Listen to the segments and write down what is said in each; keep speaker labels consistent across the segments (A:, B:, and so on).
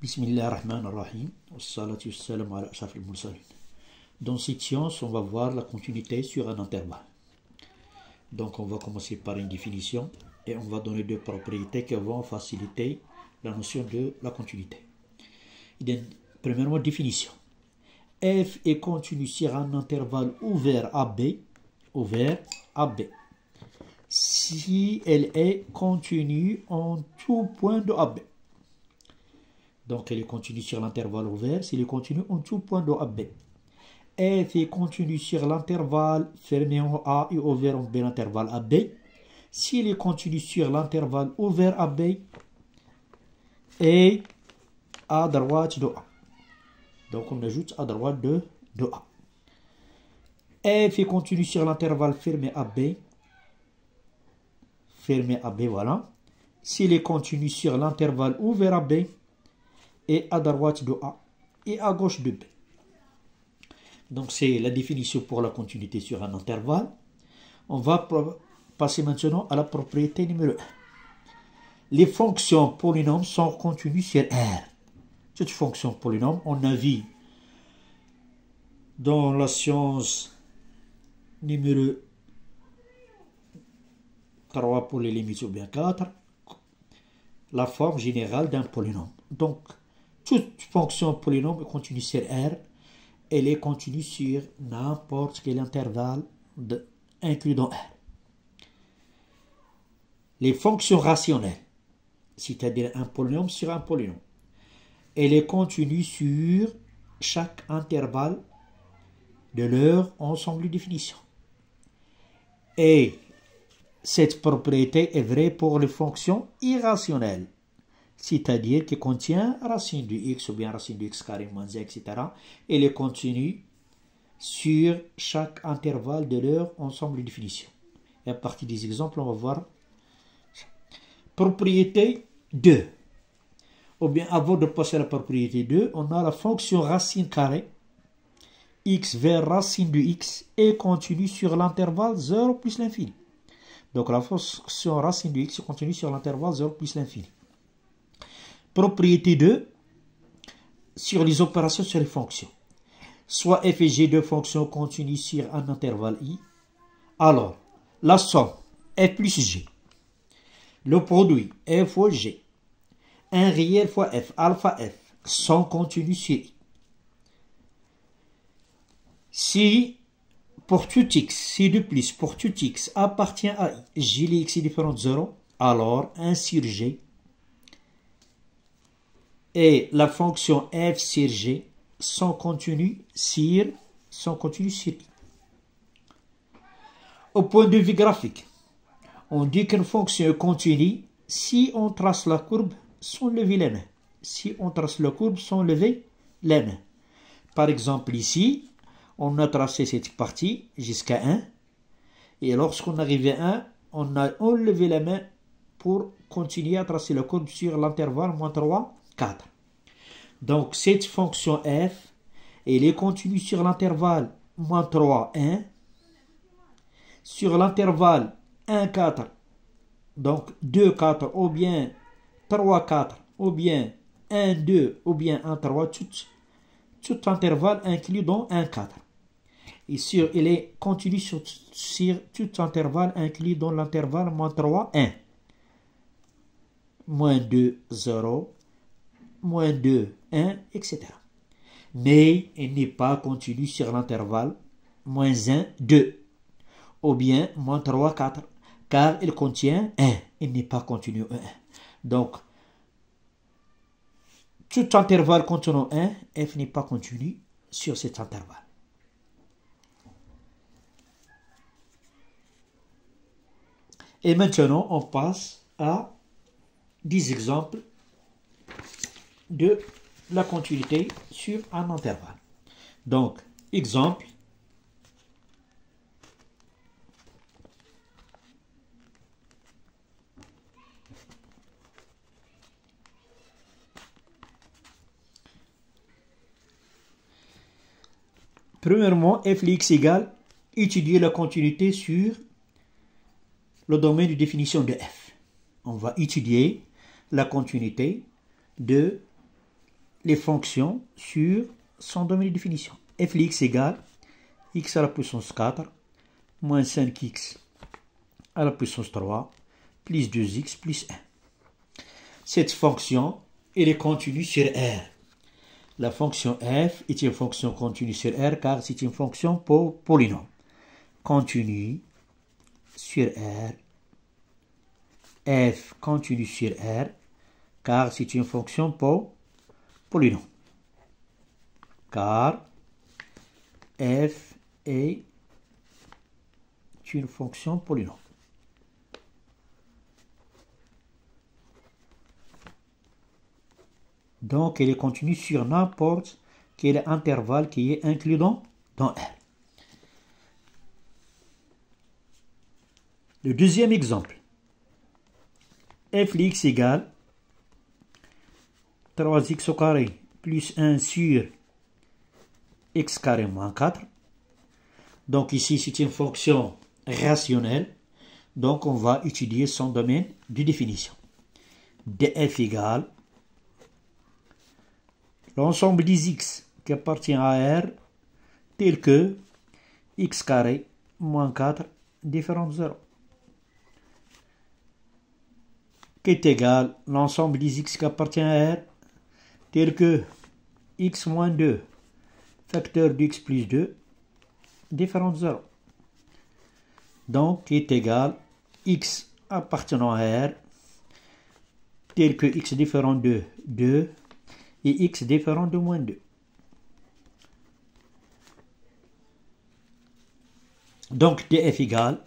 A: Bismillahirrahmanirrahim. Wassalatu wassalamu ala ashrafil mursalin. Dans cette science, on va voir la continuité sur un intervalle. Donc on va commencer par une définition et on va donner deux propriétés qui vont faciliter la notion de la continuité. Premièrement, définition. F est continue sur un intervalle ouvert AB, si elle est continue en tout point de AB. Donc elle est continue sur l'intervalle ouvert s'il est continu en tout point de AB. F est continue sur l'intervalle fermé en A et ouvert en B, l'intervalle AB. S'il est continu sur l'intervalle ouvert AB et à droite de A. Donc on ajoute à droite de A. F est continu sur l'intervalle fermé AB. Fermé AB, voilà. S'il est continu sur l'intervalle ouvert AB et à droite de A et à gauche de B. Donc c'est la définition pour la continuité sur un intervalle. On va passer maintenant à la propriété numéro 1. Les fonctions polynômes sont continues sur R. Cette fonction polynôme, on a vu dans la science numéro 3 pour les limites ou bien 4, la forme générale d'un polynôme. Donc, toute fonction polynôme est continue sur R. Elle est continue sur n'importe quel intervalle inclus dans R. Les fonctions rationnelles, c'est-à-dire un polynôme sur un polynôme, elle est continue sur chaque intervalle de leur ensemble de définition. Et cette propriété est vraie pour les fonctions irrationnelles, c'est-à-dire qui contient racine de x ou bien racine de x carré moins 1, etc. Elle est continue sur chaque intervalle de leur ensemble de définition. Et à partir des exemples, on va voir. Propriété 2. Ou bien avant de passer à la propriété 2, on a la fonction racine carrée x vers racine de x est continue sur l'intervalle 0 plus l'infini. Donc la fonction racine de x continue sur l'intervalle 0 plus l'infini. Propriété 2 sur les opérations sur les fonctions. Soit f et g de fonctions continues sur un intervalle i. Alors, la somme f plus g. Le produit f fois g. 1 réel fois f, alpha f, sont continus sur i. Si pour tout x, si de plus pour tout x appartient à i, g les x est différent de 0, alors 1 sur g et la fonction f sur g sont continus sur i. Au point de vue graphique, on dit qu'une fonction est continue si on trace la courbe sans lever les mains. Si on trace la courbe sans lever les mains. Par exemple, ici, on a tracé cette partie jusqu'à 1. Et lorsqu'on arrive à 1, on a enlevé la main pour continuer à tracer la courbe sur l'intervalle moins 3, 4. Donc, cette fonction f, elle est continue sur l'intervalle moins 3, 1. Sur l'intervalle 1, 4. Donc, 2, 4 ou bien 3, 4 ou bien 1, 2 ou bien 1, 3, tout intervalle inclus dans 1, 4. Et il est continu sur tout intervalle inclus dans l'intervalle moins 3, 1. Moins 2, 0. Moins 2, 1, etc. Mais il n'est pas continu sur l'intervalle moins 1, 2. Ou bien moins 3, 4. Car il contient 1. Il n'est pas continu 1. Donc, tout intervalle contenant 1, f n'est pas continu sur cet intervalle. Et maintenant, on passe à des exemples de la continuité sur un intervalle. Donc, exemple. Premièrement, f de x égale étudier la continuité sur le domaine de définition de f. On va étudier la continuité de les fonctions sur son domaine de définition. f de x égale x à la puissance 4 moins 5x à la puissance 3 plus 2x plus 1. Cette fonction, elle est continue sur R. La fonction f est une fonction continue sur R car c'est une fonction polynôme. Continue sur R. F continue sur R car c'est une fonction polynôme. Car f est une fonction polynôme. Donc, elle est continue sur n'importe quel intervalle qui est inclus dans R. Le deuxième exemple. f de x égale 3x au carré plus 1 sur x carré moins 4. Donc ici, c'est une fonction rationnelle. Donc, on va étudier son domaine de définition. df égale l'ensemble des x qui appartient à R tel que x carré moins 4 différent de 0. Qui est égal l'ensemble des x qui appartient à R tel que x moins 2 facteur de x plus 2 différent de 0. Donc, qui est égal x appartenant à R tel que x différent de 2 et x différent de moins 2. Donc, df égale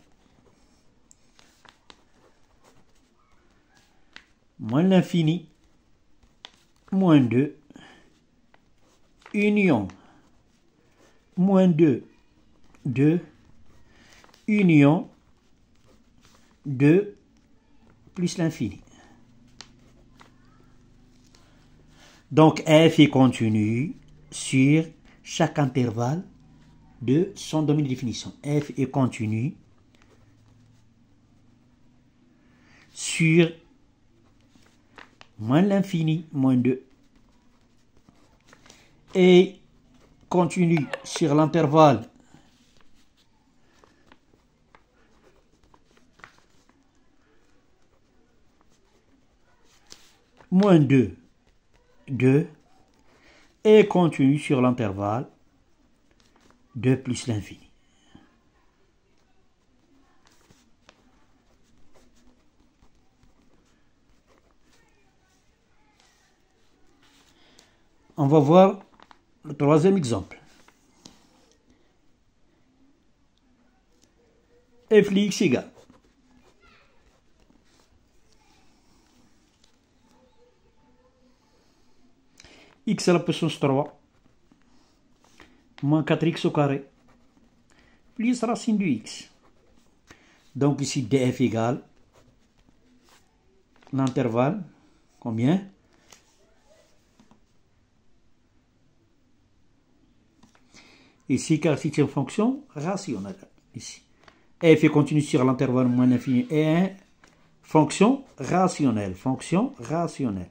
A: moins l'infini moins 2 union moins 2 2 union 2 plus l'infini. Donc, f est continu sur chaque intervalle de son domaine de définition. F est continu sur moins l'infini moins 2 et continue sur l'intervalle moins 2 2 et continue sur l'intervalle 2 plus l'infini. On va voir le troisième exemple. f de x égale x à la puissance 3 moins 4x au carré plus racine de x. Donc ici df égale l'intervalle combien? Ici car c'est une fonction rationnelle. Ici f est continu sur l'intervalle moins l'infini et 1 fonction rationnelle. Fonction rationnelle.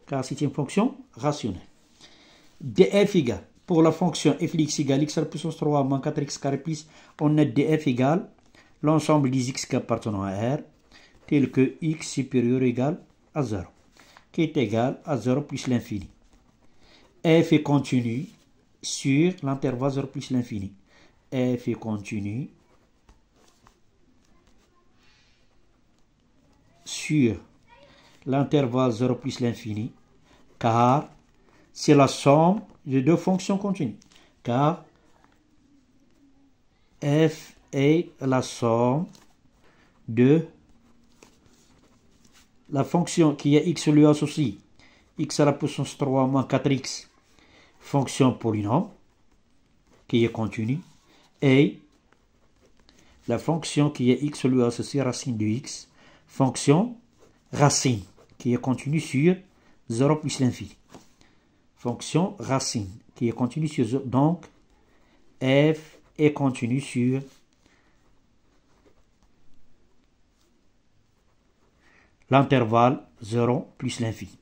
A: Car c'est une fonction rationnelle. df égale, pour la fonction f de x égale x à la puissance 3 moins 4x carré plus, on a df égale l'ensemble des x qui appartiennent à R, tel que x supérieur ou égal à 0, qui est égal à 0 plus l'infini. F est continu sur l'intervalle 0 plus l'infini. F est continu sur l'intervalle 0 plus l'infini, car c'est la somme de deux fonctions continues. Car f est la somme de la fonction qui est x lui associe, x à la puissance 3 moins 4x, fonction polynôme, qui est continue, et la fonction qui est x lui associée, racine de x, fonction racine, qui est continue sur 0 plus l'infini. Fonction racine, qui est continue sur 0. Donc, f est continue sur l'intervalle 0 plus l'infini.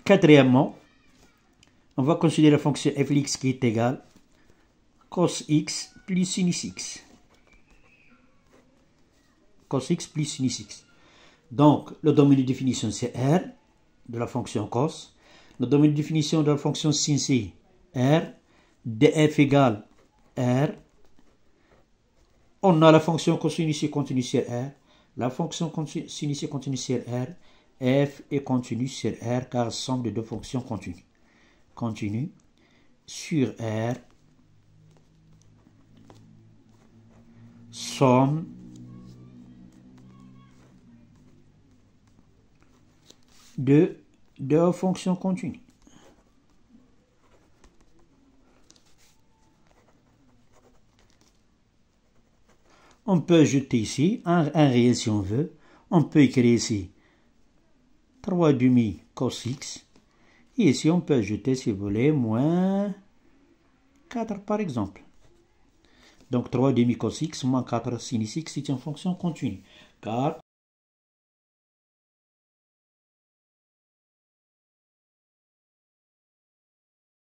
A: Quatrièmement, on va considérer la fonction f de x qui est égale cos x plus sinus x. Cos x plus sinus x. Donc, le domaine de définition, c'est R de la fonction cos. Le domaine de définition de la fonction sin, c'est R. df égale R. On a la fonction cosinus continue sur R. La fonction sinus continue sur R. F est continue sur R car somme de deux fonctions continues. Continue sur R. Somme de deux fonctions continues. On peut ajouter ici un réel si on veut. On peut écrire ici 3 demi cos x. Et ici on peut ajouter, si vous voulez, moins 4 par exemple. Donc 3 demi cos x moins 4 sin x, c'est une fonction continue. Car